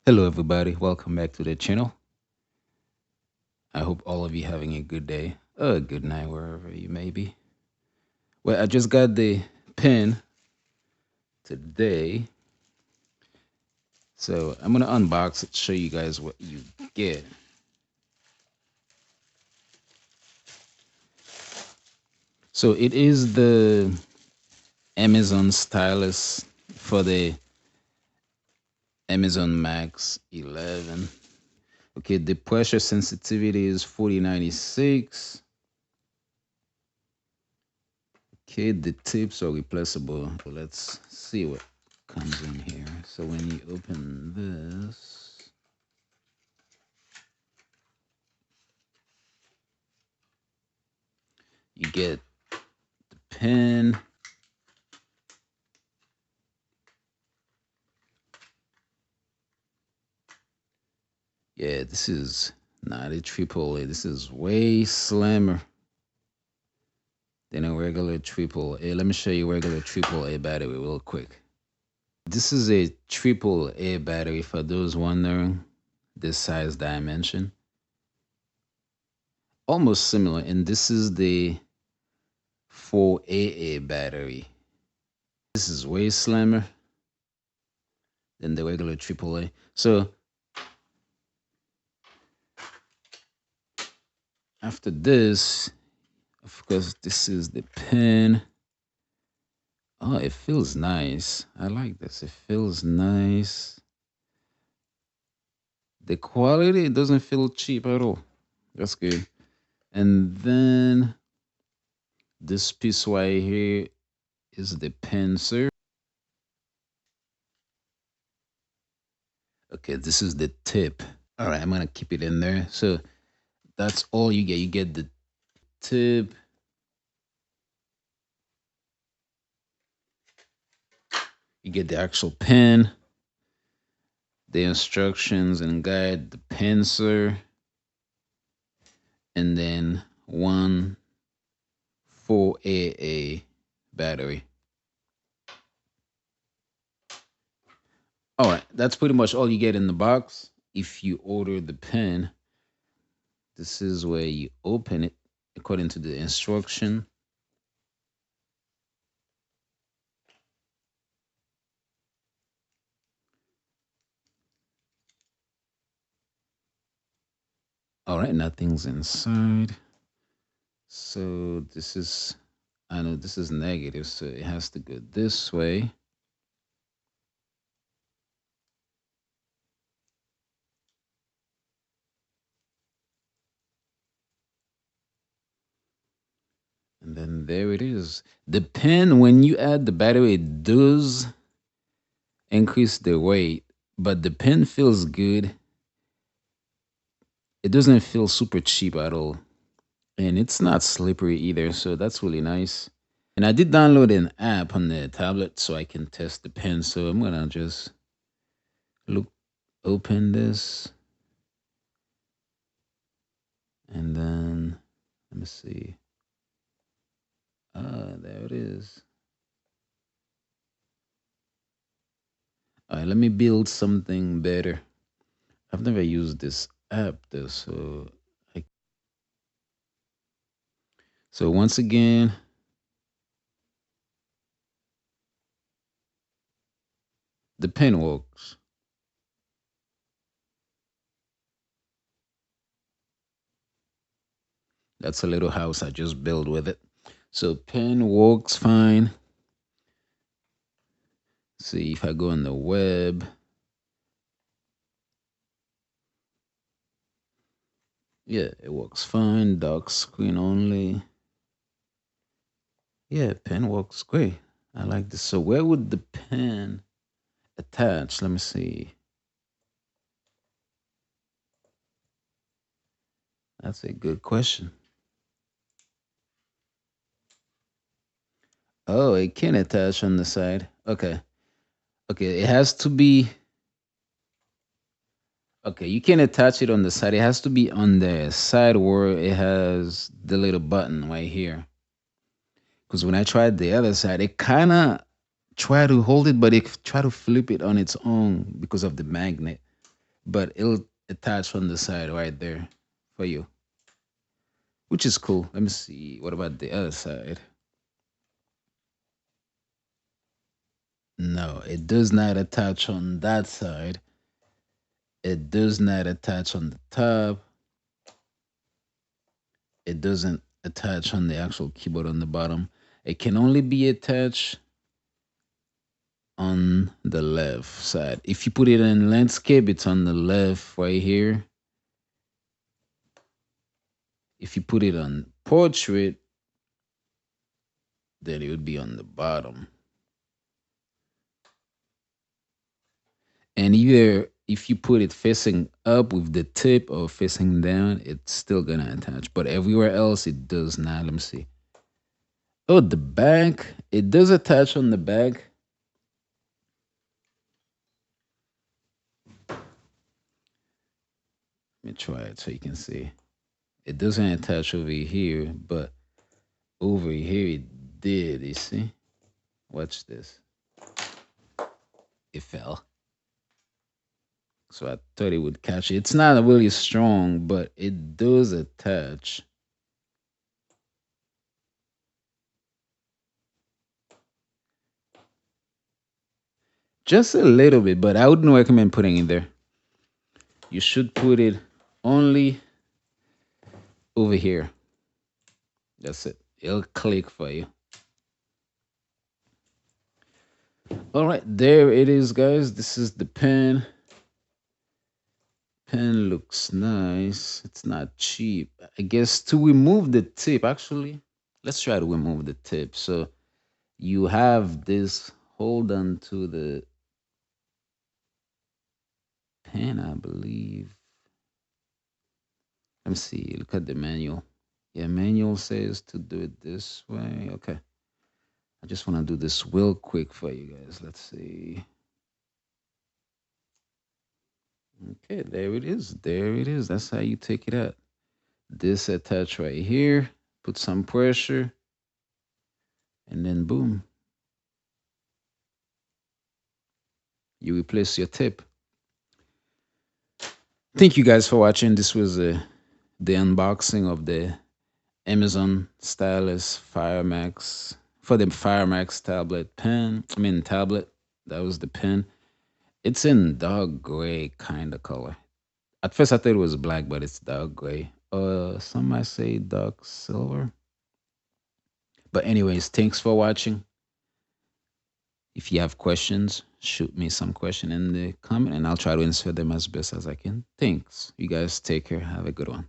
Hello everybody, welcome back to the channel. I hope all of you having a good day, a good night wherever you may be. Well, I just got the pen today, so I'm gonna unbox it, show you guys what you get. So it is the Amazon Stylus for the Amazon Max 11. Okay, the pressure sensitivity is 4096. Okay, the tips are replaceable. Let's see what comes in here. So when you open this, you get the pen. Yeah, this is not a AAA. This is way slimmer than a regular AAA. Let me show you regular AAA battery real quick. This is a AAA battery for those wondering the size dimension. Almost similar, and this is the 4AA battery. This is way slimmer than the regular AAA. So after this, of course, this is the pen. Oh, it feels nice. I like this. It feels nice. The quality, it doesn't feel cheap at all. That's good. And then this piece right here is the pencil. Okay, this is the tip. All right, I'm gonna keep it in there. So that's all you get. You get the tip. You get the actual pen, the instructions and guide, the pencil, and then one 4AA battery. All right, that's pretty much all you get in the box. If you order the pen, this is where you open it according to the instruction. All right, nothing's inside. So this is, I know this is negative, so it has to go this way. And then there it is. The pen, when you add the battery, it does increase the weight, but the pen feels good. It doesn't feel super cheap at all. And it's not slippery either, so that's really nice. And I did download an app on the tablet so I can test the pen. So I'm gonna just open this. And then let me see. Ah, there it is. All right, let me build something better. I've never used this app though, so once again, the pen works. That's a little house I just built with it. So pen works fine. See if I go on the web. Yeah, it works fine. Dark screen only. Yeah, pen works great. I like this. So where would the pen attach? Let me see. That's a good question. Oh, it can attach on the side. Okay. Okay, it has to be. Okay, you can attach it on the side. It has to be on the side where it has the little button right here. Because when I tried the other side, it kind of tried to hold it, but it tried to flip it on its own because of the magnet. but it'll attach on the side right there for you, which is cool. Let me see. What about the other side? No, it does not attach on that side. It does not attach on the top. It doesn't attach on the actual keyboard on the bottom. It can only be attached on the left side. If you put it in landscape, it's on the left right here. If you put it on portrait, then it would be on the bottom. And either if you put it facing up with the tip or facing down, it's still gonna attach. But everywhere else, it does not. Let me see. Oh, the back. It does attach on the back. Let me try it so you can see. It doesn't attach over here, but over here it did. You see? Watch this. It fell. So I thought it would catch it. It's not really strong, but it does attach. Just a little bit, but I wouldn't recommend putting it there. You should put it only over here. That's it. It'll click for you. All right, there it is, guys. This is the pen. Pen looks nice. It's not cheap. I guess to remove the tip, actually, let's try to remove the tip. So you have this, hold on to the pen, I believe. Let me see. Look at the manual. Yeah, manual says to do it this way. Okay. I just want to do this real quick for you guys. Let's see. Okay, there it is. There it is. That's how you take it out. This attach right here. Put some pressure. And then boom. You replace your tip. Thank you guys for watching. This was the unboxing of the Amazon Stylus Fire Max for the Fire Max tablet pen. Tablet. That was the pen. It's in dark gray kind of color. At first I thought it was black, but it's dark gray. Some might say dark silver. But anyways, thanks for watching. If you have questions, shoot me some question in the comment and I'll try to answer them as best as I can. Thanks. You guys take care. Have a good one.